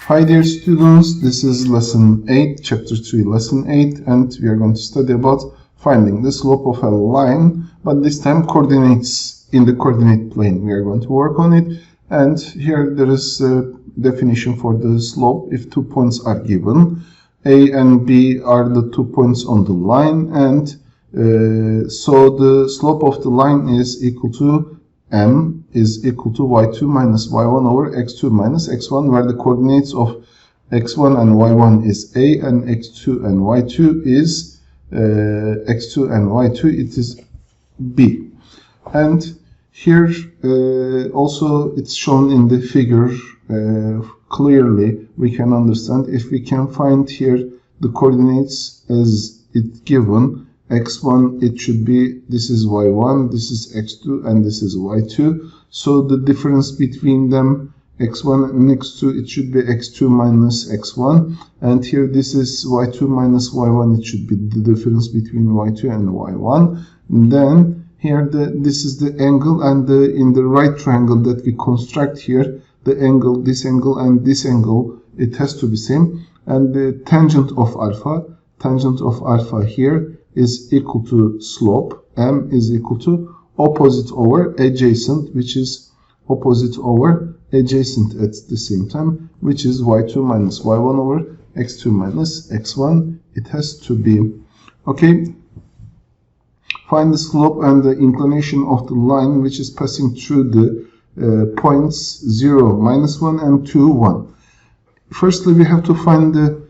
Hi dear students, this is lesson 8, chapter 3, lesson 8, and we are going to study about finding the slope of a line, but this time coordinates in the coordinate plane. We are going to work on it, and here there is a definition for the slope if 2 points are given. A and B are the 2 points on the line, and so the slope of the line is equal to m is equal to y2 minus y1 over x2 minus x1, where the coordinates of x1 and y1 is a, and x2 and y2 is it is b. And here also it's shown in the figure clearly. We can understand if we can find here the coordinates as it given. x1, it should be, this is y1, this is x2, and this is y2. So the difference between them, x1 and x2, it should be x2 minus x1. And here this is y2 minus y1, it should be the difference between y2 and y1. And then here this is the angle, and in the right triangle that we construct here, the angle, this angle and this angle, it has to be same. And the tangent of alpha here is equal to slope. M is equal to opposite over adjacent, which is opposite over adjacent at the same time, which is y2 minus y1 over x2 minus x1. It has to be. Okay. Find the slope and the inclination of the line which is passing through the points 0, minus 1 and 2, 1. Firstly, we have to find the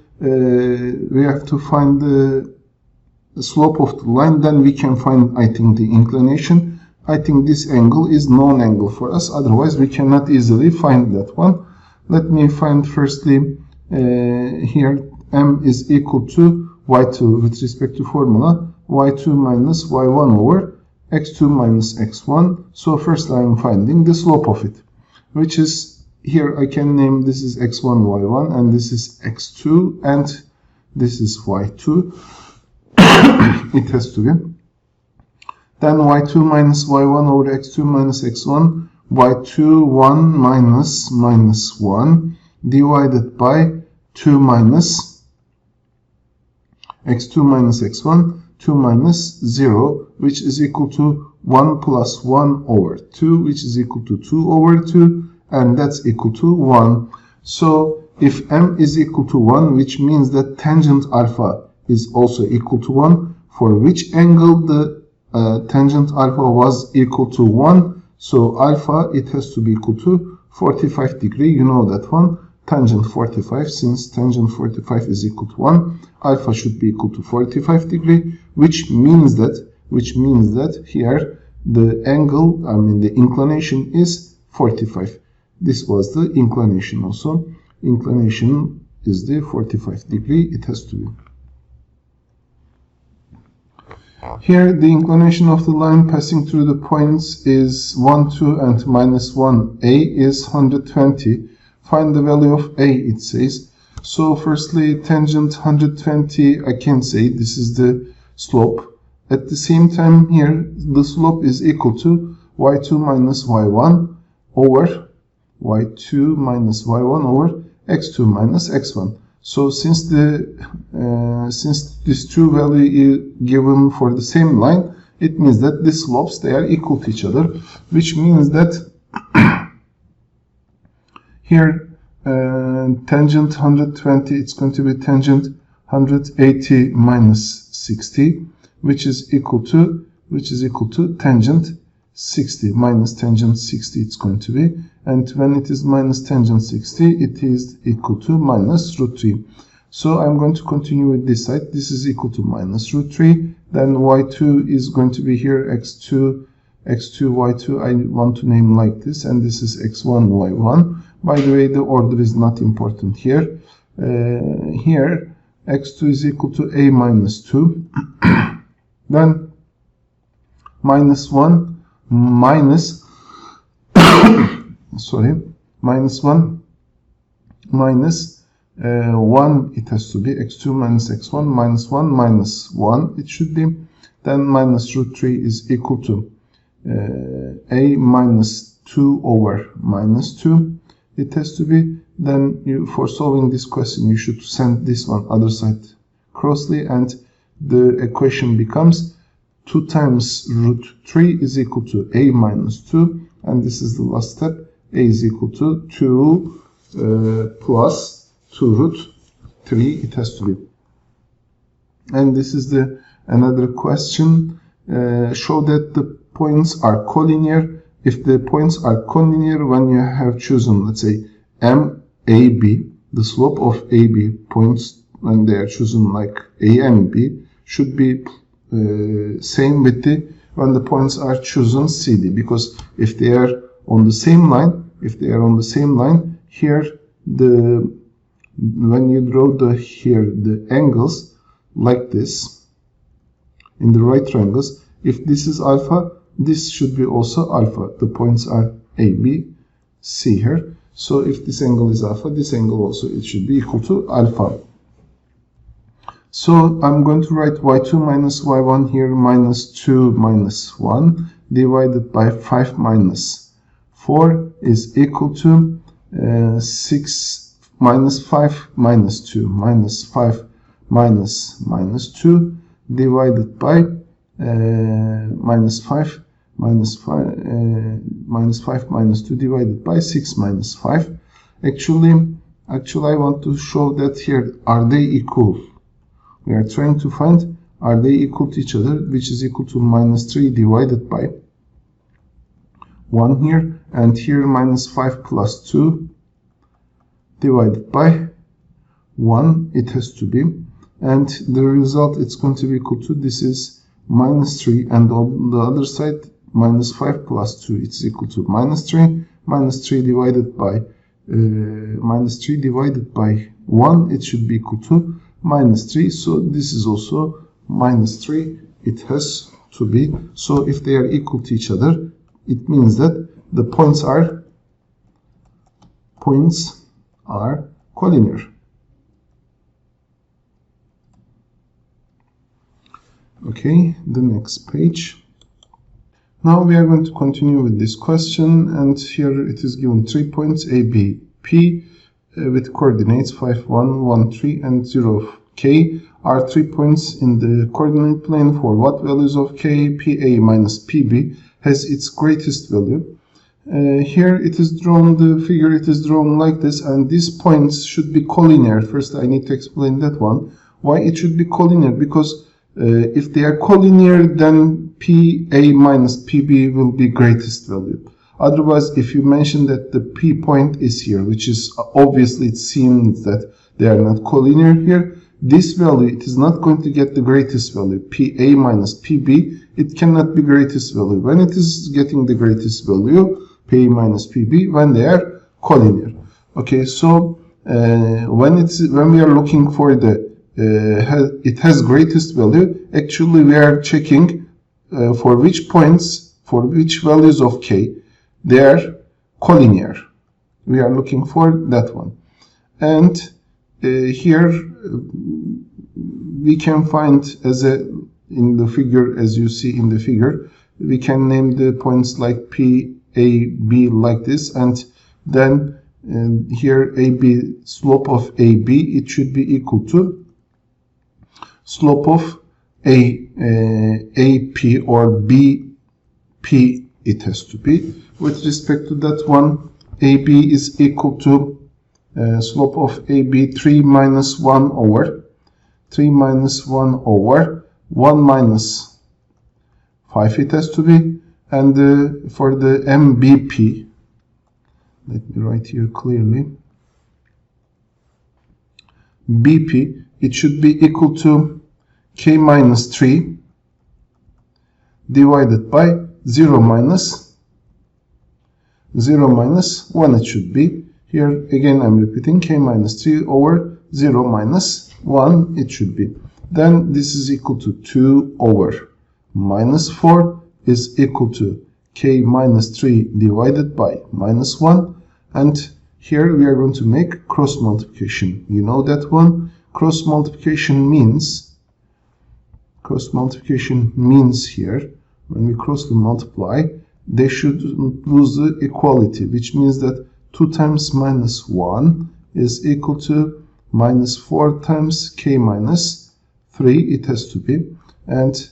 slope of the line, then we can find, I think, the inclination. I think this angle is known angle for us, otherwise we cannot easily find that one. Let me find firstly here m is equal to y2 with respect to formula, y2 minus y1 over x2 minus x1. So first I am finding the slope of it, which is, here I can name, this is x1, y1, and this is x2, and this is y2. It has to be. Then y2 minus y1 over x2 minus x1, y2 1 minus 1 divided by 2 minus x2 minus x1, 2 minus 0, which is equal to 1 plus 1 over 2, which is equal to 2 over 2, and that's equal to 1. So if m is equal to 1, which means that tangent alpha is also equal to 1, for which angle the tangent alpha was equal to 1. So alpha, it has to be equal to 45 degree. You know that one, tangent 45. Since tangent 45 is equal to 1, alpha should be equal to 45 degree, which means that here the angle, the inclination is 45. This was the inclination also. Inclination is the 45 degree. It has to be. Here the inclination of the line passing through the points is 1, 2 and minus 1. A is 120. Find the value of A, it says. So firstly, tangent 120, I can say this is the slope. At the same time here, the slope is equal to y2 minus y1 over y2 minus y1 over x2 minus x1. So since this true value is given for the same line, it means that the slopes, they are equal to each other, which means that here tangent 120, it's going to be tangent 180 minus 60, which is equal to tangent 60 minus tangent 60, it's going to be, and when it is minus tangent 60, it is equal to minus root 3. So I'm going to continue with this side. This is equal to minus root 3. Then y2 is going to be here x2, y2, I want to name like this, and this is x1, y1. By the way, the order is not important here. Here, x2 is equal to a minus 2. Then minus 1 minus minus 1 minus 1, it has to be x2 minus x1 minus 1 minus 1, it should be. Then minus root 3 is equal to a minus 2 over minus 2 it has to be. Then for solving this question, you should send this one other side crossly, and the equation becomes 2 times root 3 is equal to a minus 2, and this is the last step. A is equal to 2 plus 2 root 3, it has to be. And this is the another question. Show that the points are collinear. If the points are collinear when you have chosen, let's say, M, A, B, the slope of A, B points when they are chosen like A and B should be same with the when the points are chosen CD, because if they are on the same line, here when you draw the angles like this in the right triangles, if this is alpha, this should be also alpha. The points are A, B, C here. So if this angle is alpha, this angle also it should be equal to alpha. So I'm going to write y2 minus y1 here, minus 2 minus 1 divided by 5 minus 4 is equal to 6 minus 5 minus 2 minus 5 minus 2 divided by minus 5 minus 5 minus 2 divided by 6 minus 5. Actually I want to show that here, are they equal? We are trying to find, are they equal to each other, which is equal to minus 3 divided by 1 here, and here minus 5 plus 2 divided by 1, it has to be, and the result it's going to be equal to, this is minus 3, and on the other side minus 5 plus 2, it's equal to minus 3, minus 3 divided by 1, it should be equal to minus 3, so this is also minus 3, it has to be. So if they are equal to each other, it means that the points are collinear. Okay, the next page. Now we are going to continue with this question, and here it is given 3 points A, B, P with coordinates 5, 1, 1, 3 and 0, K are 3 points in the coordinate plane for what values of K, PA minus PB has its greatest value. Here it is drawn, the figure it is drawn like this, and these points should be collinear. First I need to explain that one. Why it should be collinear? Because if they are collinear, then PA minus PB will be greatest value. Otherwise, if you mention that the P point is here, which is obviously it seems that they are not collinear here, this value, it is not going to get the greatest value. PA minus PB, it cannot be greatest value. When it is getting the greatest value, PA minus PB, when they are collinear. Okay, so when we are looking for the it has greatest value, actually we are checking for which points, for which values of K they are collinear. We are looking for that one. And here we can find in the figure, as you see in the figure, we can name the points like P, A, B like this, and then here AB, slope of AB, it should be equal to slope of AP or BP, it has to be. With respect to that one, AB is equal to slope of AB 3 minus 1 over 1 minus 5 it has to be. And for the MBP, let me write here clearly, BP, it should be equal to K minus 3 divided by 0 minus 1, it should be. Here again I'm repeating, K minus 3 over 0 minus 1 it should be. Then this is equal to 2 over minus 4 is equal to K minus 3 divided by minus 1. And here we are going to make cross multiplication. You know that one. Cross multiplication means here, when we cross the multiply, they should lose the equality, which means that 2 times minus 1 is equal to minus 4 times k minus 3, it has to be, and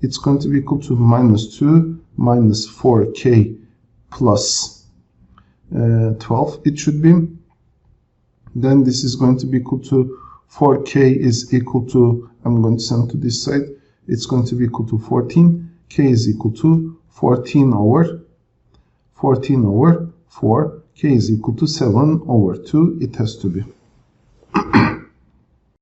it's going to be equal to minus 2 minus 4k plus 12, it should be. Then this is going to be equal to 4k is equal to, I'm going to send to this side, it's going to be equal to 14, k is equal to 14 over 4, k is equal to 7 over 2, it has to be.